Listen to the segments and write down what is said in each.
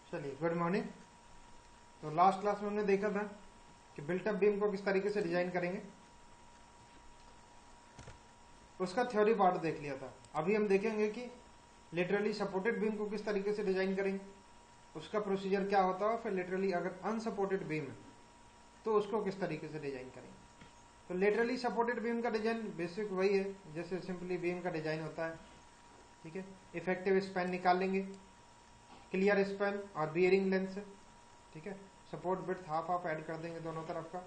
चलिए, good morning. तो last class में हमने देखा था कि बिल्ट अप बीम को किस तरीके से डिजाइन करेंगे, उसका थ्योरी पार्ट देख लिया था। अभी हम देखेंगे कि लिटरली सपोर्टेड बीम को किस तरीके से डिजाइन करेंगे, उसका प्रोसीजर क्या होता है, फिर लिटरली अगर अनसपोर्टेड बीम है तो उसको किस तरीके से डिजाइन करेंगे। तो लिटरली सपोर्टेड बीम का डिजाइन बेसिक वही है जैसे सिंपली बीम का डिजाइन होता है। ठीक है, इफेक्टिव स्पैन निकाल लेंगे, क्लियर स्पैन और बियरिंग लेंथ से। ठीक है, support width half half add कर देंगे दोनों तरफ का।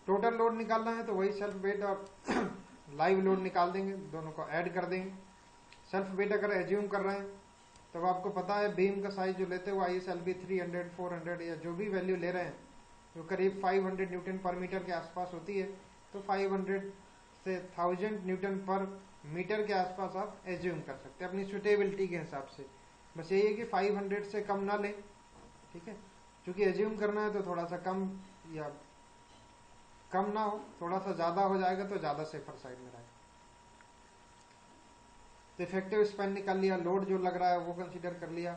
टोटल लोड निकालना है तो वही सेल्फ वेट और लाइव लोड निकाल देंगे, दोनों को ऐड कर देंगे। सेल्फ वेट अगर एज्यूम कर रहे हैं तो आपको पता है बीम का साइज जो लेते हैं ISLB 300 400 या जो भी वैल्यू ले रहे हैं जो करीब 500 न्यूटन पर मीटर के आसपास होती है, तो 500 से 1000 न्यूटन पर मीटर के आसपास आप एज्यूम कर सकते हैं अपनी सुटेबिलिटी के हिसाब से। बस यही है कि 500 से कम ना लें। ठीक है, क्योंकि एज्यूम करना है तो थोड़ा सा कम या कम ना हो, थोड़ा सा ज्यादा हो जाएगा तो ज्यादा सेफर साइड में रहेगा। तो इफेक्टिव स्पैन निकाल लिया, लोड जो लग रहा है वो कंसीडर कर लिया।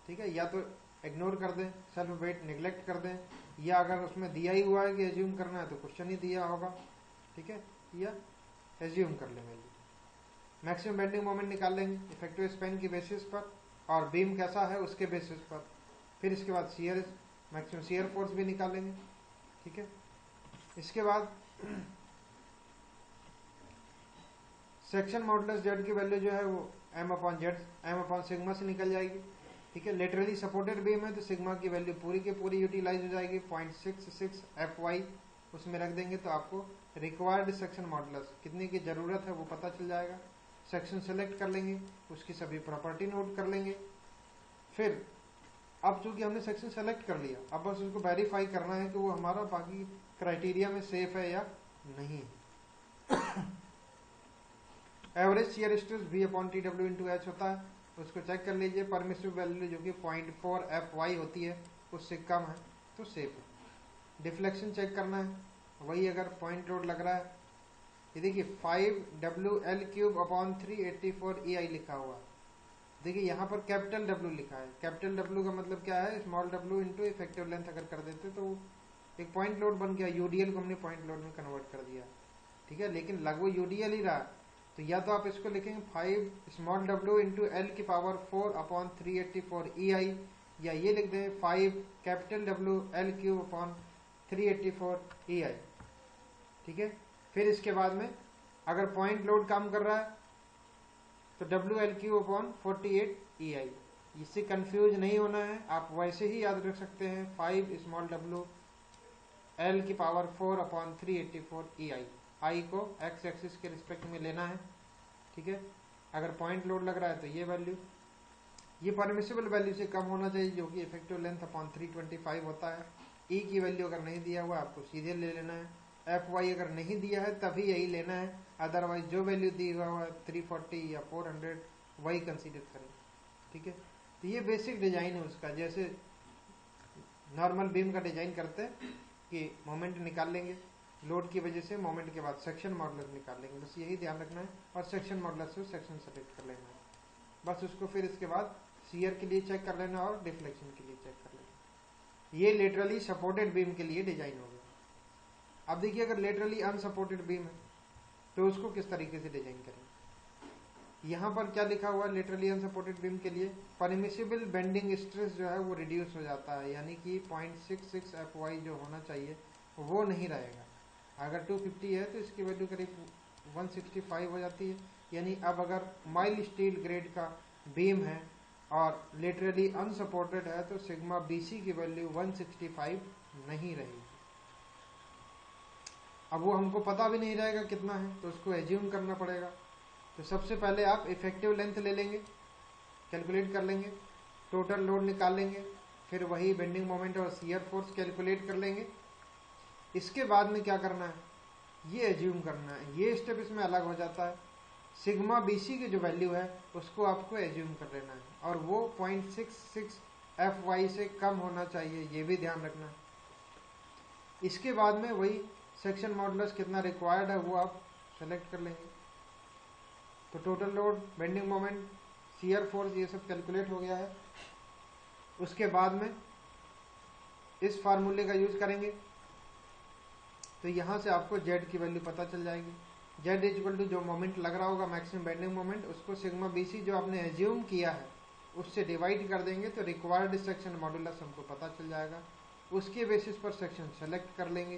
ठीक है, या तो इग्नोर कर दें, सेल्फ वेट निगलेक्ट कर दें, या अगर उसमें दिया ही हुआ है कि एज्यूम करना है तो क्वेश्चन ही दिया होगा। ठीक है, या एज्यूम कर लें वैल्यू। मैक्सिमम बेंडिंग मोमेंट निकाल लेंगे इफेक्टिव स्पैन की बेसिस पर और बीम कैसा है उसके बेसिस पर। फिर इसके बाद शियर मैक्सिमम शियर फोर्स भी निकालेंगे। ठीक है, इसके बाद सेक्शन मॉडुलस जेड की वैल्यू जो है वो m/z/सिग्मा से निकल जाएगी। ठीक है, लेटरली सपोर्टेड बीम है तो सिग्मा की वैल्यू पूरी की पूरी यूटिलाइज हो जाएगी 0.66 FY उसमें रख देंगे तो आपको रिक्वायर्ड सेक्शन मॉडुलस कितने की जरूरत है वो पता चल जाएगा। सेक्शन सेलेक्ट कर लेंगे, उसकी सभी प्रॉपर्टी नोट कर लेंगे। फिर अब चूंकि हमने सेक्शन सेलेक्ट कर लिया, अब बस उसको वेरीफाई करना है कि वो हमारा बाकी क्राइटेरिया में सेफ है या नहीं। एवरेज शियर स्ट्रेस V/TW/H होता है, उसको चेक कर लीजिए। परमिसिव वैल्यू जो कि 0.4 FY होती है उससे कम है तो सेफ है। डिफ्लेक्शन चेक करना है, वही अगर पॉइंट लोड लग रहा है, ये देखिए 5WL³/384 EI लिखा हुआ है। देखिए यहाँ पर कैपिटल W लिखा है। कैपिटल W का मतलब क्या है, small w into effective length अगर कर देते तो एक पॉइंट लोड बन गया। UDL को हमने पॉइंट लोड में कन्वर्ट कर दिया। ठीक है, लेकिन लगभग UDL ही रहा, तो या तो आप इसको लिखेंगे 5w इंटू L⁴/384 EI, या ये लिख दें 5WL³/384 EI। ठीक है, फिर इसके बाद में अगर पॉइंट लोड काम कर रहा है तो WL³/48 EI। इससे कंफ्यूज नहीं होना है, आप वैसे ही याद रख सकते हैं 5w L⁴/384 EI। आई को x एक्सिस के रिस्पेक्ट में लेना है। ठीक है, अगर पॉइंट लोड लग रहा है तो ये वैल्यू, ये परमिसिबल वैल्यू से कम होना चाहिए जो कि इफेक्टिव लेंथ अपॉन 325 होता है। ई की वैल्यू अगर नहीं दिया हुआ आपको सीधे ले लेना है। FY अगर नहीं दिया है तभी यही लेना है, अदरवाइज जो वैल्यू दी हुआ है 340 या 400 वही कंसीडर करें। ठीक है, तो ये बेसिक डिजाइन है उसका, जैसे नॉर्मल बीम का डिजाइन करते हैं कि मोमेंट निकाल लेंगे, लोड की वजह से मोमेंट के बाद सेक्शन मॉडुलस निकाल लेंगे, बस यही ध्यान रखना है। और सेक्शन मॉडुलस से सेक्शन सेलेक्ट कर लेना है, बस उसको फिर इसके बाद शियर के लिए चेक कर लेना और डिफ्लेक्शन के लिए चेक कर लेना। ये लिटरली सपोर्टेड बीम के लिए डिजाइन हो गया। अब देखिए अगर लिटरली अनसपोर्टेड बीम है तो उसको किस तरीके से डिजाइन करें। यहाँ पर क्या लिखा हुआ है लिटरली अनसपोर्टेड बीम के लिए, परमिसिबल बेंडिंग स्ट्रेस जो है वो रिड्यूस हो जाता है, यानी कि 0.66 FY जो होना चाहिए वो नहीं रहेगा। अगर 250 है तो इसकी वैल्यू करीब 165 हो जाती है। यानी अब अगर माइल्ड स्टील ग्रेड का बीम है और लिटरली अनसपोर्टेड है तो सिग्मा BC की वैल्यू 165 नहीं रहेगी। अब वो हमको पता भी नहीं रहेगा कितना है, तो उसको एज्यूम करना पड़ेगा। तो सबसे पहले आप इफेक्टिव लेंथ ले लेंगे, कैलकुलेट कर लेंगे, टोटल लोड निकाल लेंगे, फिर वही बेंडिंग मोमेंट और शियर फोर्स कैलकुलेट कर लेंगे। इसके बाद में क्या करना है, ये एज्यूम करना है। ये स्टेप इसमें अलग हो जाता है। सिग्मा BC की जो वैल्यू है उसको आपको एज्यूम कर लेना है और वो 0.66 FY से कम होना चाहिए, ये भी ध्यान रखना है। इसके बाद में वही सेक्शन मॉडुलस कितना रिक्वायर्ड है वो आप सेलेक्ट कर लेंगे। तो total load, bending moment, shear force ये सब कैलकुलेट हो गया है। उसके बाद में इस फार्मूले का यूज करेंगे तो यहाँ से आपको जेड की वैल्यू पता चल जाएगी। जेड इक्वल टू जो मोमेंट लग रहा होगा मैक्सिमम बेंडिंग मोमेंट, उसको सिग्मा बीसी जो आपने एज्यूम किया है उससे डिवाइड कर देंगे तो रिक्वायर्ड सेक्शन मॉडुलस हमको पता चल जाएगा। उसके बेसिस पर सेक्शन सेलेक्ट कर लेंगे,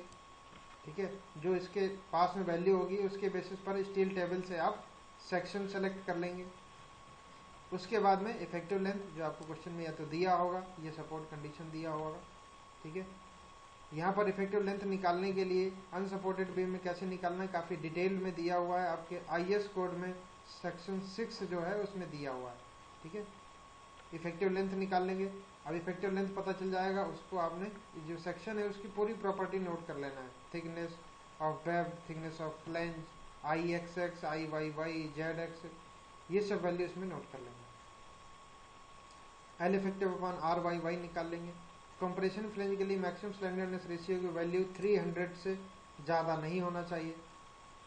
ठीक है। जो इसके पास में वैल्यू होगी उसके बेसिस पर स्टील टेबल से आप सेक्शन सेलेक्ट कर लेंगे। उसके बाद में इफेक्टिव लेंथ जो आपको क्वेश्चन में या तो दिया होगा, ये सपोर्ट कंडीशन दिया होगा, ठीक है। यहाँ पर इफेक्टिव लेंथ निकालने के लिए अनसपोर्टेड बीम में कैसे निकालना है काफ़ी डिटेल में दिया हुआ है, आपके IS कोड में सेक्शन 6 जो है उसमें दिया हुआ है, ठीक है। इफेक्टिव लेंथ निकाल लेंगे। अब इफेक्टिव लेंथ पता चल जाएगा, उसको आपने जो सेक्शन है उसकी पूरी प्रॉपर्टी नोट कर लेना है। Thickness of web, thickness of flange, IXX, IYY, ZX, ये सब वैल्यू इसमें नोट कर लेंगे। L इफेक्टिव अपॉन RYY निकाल लेंगे। कंप्रेशन फ्लेंज के लिए मैक्सिमम स्लैंडरनेस रेशियो की वैल्यू 300 से ज़्यादा नहीं होना चाहिए।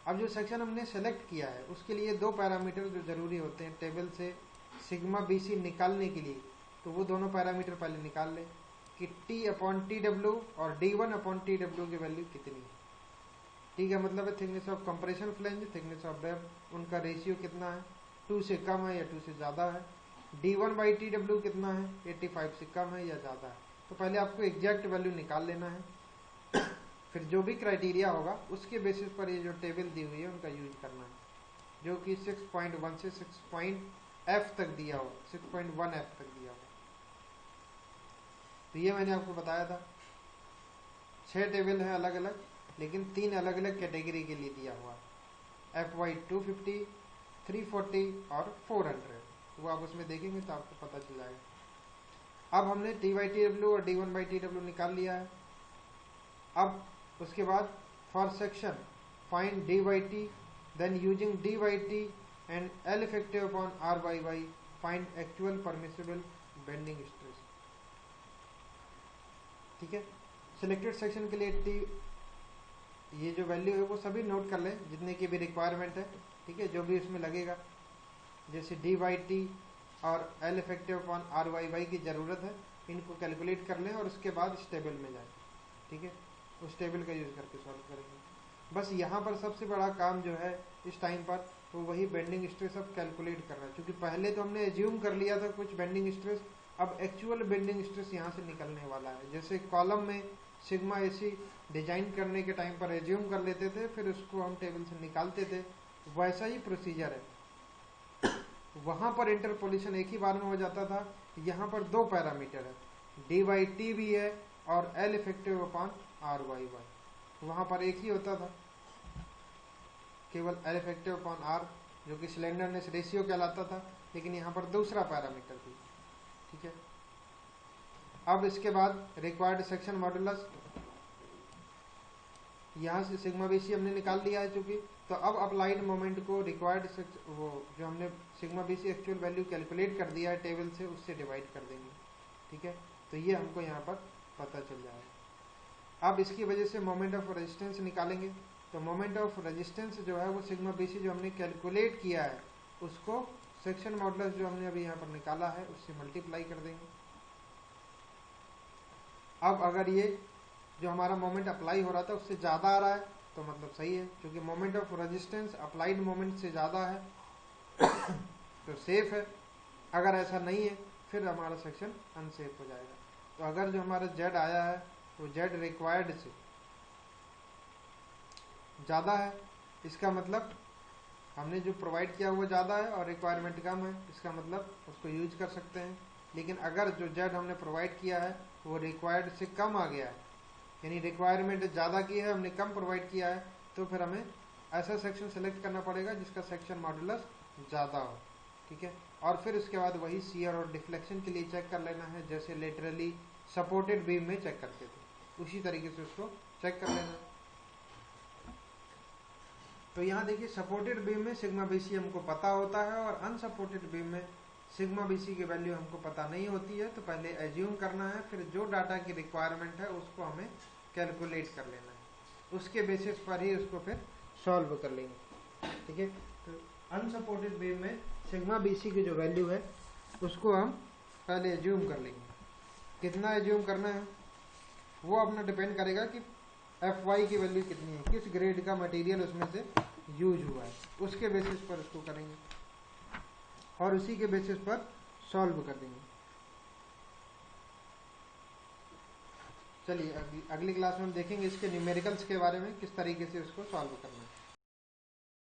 अब जो सेक्शन हमने सेलेक्ट किया है उसके लिए दो पैरामीटर जो ज़रूरी होते हैं टेबल से सिग्मा BC निकालने के लिए, तो वो दोनों पैरामीटर पहले निकाल लें कि T/TW और D1/TW की वैल्यू कितनी है। ठीक है, मतलब है thickness of compression flange, thickness of web, उनका रेशियो कितना है, 2 से कम है या 2 से ज़्यादा है। D1/TW कितना है, 85 से कम है या ज़्यादा है। तो पहले आपको एग्जैक्ट वैल्यू निकाल लेना है फिर जो भी क्राइटेरिया होगा उसके बेसिस पर ये जो टेबल दी हुई है उनका यूज करना है, जो कि 6.1 से 6.F तक दिया हुआ, 6.1F तक दिया हुआ। तो ये मैंने आपको बताया था 6 टेबल है अलग अलग, लेकिन 3 अलग अलग कैटेगरी के लिए दिया हुआ है, FY 250, 340 और 400। वो आप उसमें देखेंगे तो आपको पता चल जाएगा। अब हमने T/TW और D1/TW निकाल लिया है। अब उसके बाद for section find D/T, then using D/T and L effective upon RYY find actual permissible bending stress. ठीक है, सिलेक्टेड सेक्शन के लिए T ये जो वैल्यू है वो सभी नोट कर लें जितने की भी रिक्वायरमेंट है, ठीक है, जो भी इसमें लगेगा। जैसे D/T और L इफेक्टिव अपॉन RYY की ज़रूरत है, इनको कैलकुलेट कर लें और उसके बाद इस टेबल में जाएं, ठीक है, उस टेबल का यूज़ करके सॉल्व करेंगे। बस यहाँ पर सबसे बड़ा काम जो है इस टाइम पर वो वही बेंडिंग स्ट्रेस अब कैलकुलेट करना है, क्योंकि पहले तो हमने एज्यूम कर लिया था कुछ बेंडिंग स्ट्रेस, अब एक्चुअल बेंडिंग स्ट्रेस यहाँ से निकलने वाला है। जैसे कॉलम में सिग्मा AC डिजाइन करने के टाइम पर एज्यूम कर लेते थे, फिर उसको हम टेबल से निकालते थे, वैसा ही प्रोसीजर है। वहां पर इंटरपोलेशन एक ही बार में हो जाता था, यहाँ पर दो पैरामीटर है, D/T भी है और L इफेक्टिव अपॉन RYY, वहां पर एक ही होता था, केवल L इफेक्टिव अपॉन R जो कि स्लेंडरनेस रेशियो कहलाता था, लेकिन यहाँ पर दूसरा पैरामीटर भी, ठीक है। अब इसके बाद रिक्वायर्ड सेक्शन मॉडुलस, यहाँ से सिग्मा BC हमने निकाल लिया है चूंकि, तो अब अप्लाइड मोमेंट को रिक्वायर्ड वो जो हमने sigma BC actual value calculate कर दिया है टेबल से, उससे डिवाइड कर देंगे, ठीक है। तो ये हमको यहाँ पर पता चल जाएगा। अब इसकी वजह से मोमेंट ऑफ रेजिस्टेंस निकालेंगे, तो मोमेंट ऑफ रेजिस्टेंस जो है वो सिग्मा BC जो हमने कैलकुलेट किया है उसको सेक्शन मॉडुलस जो हमने अभी यहाँ पर निकाला है उससे मल्टीप्लाई कर देंगे। अब अगर ये जो हमारा मोमेंट अप्लाई हो रहा था उससे ज़्यादा आ रहा है तो मतलब सही है, क्योंकि moment of resistance applied moment से ज़्यादा है तो सेफ है। अगर ऐसा नहीं है फिर हमारा सेक्शन अनसेफ हो जाएगा। तो अगर जो हमारा Z आया है वो Z रिक्वायर्ड से ज़्यादा है, इसका मतलब हमने जो प्रोवाइड किया वो ज़्यादा है और रिक्वायरमेंट कम है, इसका मतलब उसको यूज कर सकते हैं। लेकिन अगर जो Z हमने प्रोवाइड किया है वो रिक्वायर्ड से कम आ गया है, यानी रिक्वायरमेंट ज़्यादा की है, हमने कम प्रोवाइड किया है, तो फिर हमें ऐसा सेक्शन सेलेक्ट करना पड़ेगा जिसका सेक्शन मॉडुलस ज़्यादा हो, ठीक है। और फिर उसके बाद वही शियर और डिफ्लेक्शन के लिए चेक कर लेना है, जैसे लेटरली सपोर्टेड बीम में चेक करते थे, उसी तरीके से उसको चेक कर लेना है। तो यहाँ देखिए सपोर्टेड बीम में सिग्मा BC हमको पता होता है और अनसपोर्टेड बीम में सिग्मा BC की वैल्यू हमको पता नहीं होती है। तो पहले एज्यूम करना है, फिर जो डाटा की रिक्वायरमेंट है उसको हमें कैलकुलेट कर लेना है, उसके बेसिस पर ही उसको फिर सॉल्व कर लेंगे, ठीक है। तो अनसपोर्टेड बीम में सिग्मा BC की जो वैल्यू है उसको हम पहले एज्यूम कर लेंगे। कितना एज्यूम करना है वो अपना डिपेंड करेगा कि Fy की वैल्यू कितनी है, किस ग्रेड का मटेरियल उसमें से यूज हुआ है, उसके बेसिस पर उसको करेंगे और उसी के बेसिस पर सॉल्व कर देंगे। चलिए अगली क्लास में हम देखेंगे इसके न्यूमेरिकल्स के बारे में, किस तरीके से उसको सॉल्व करना है।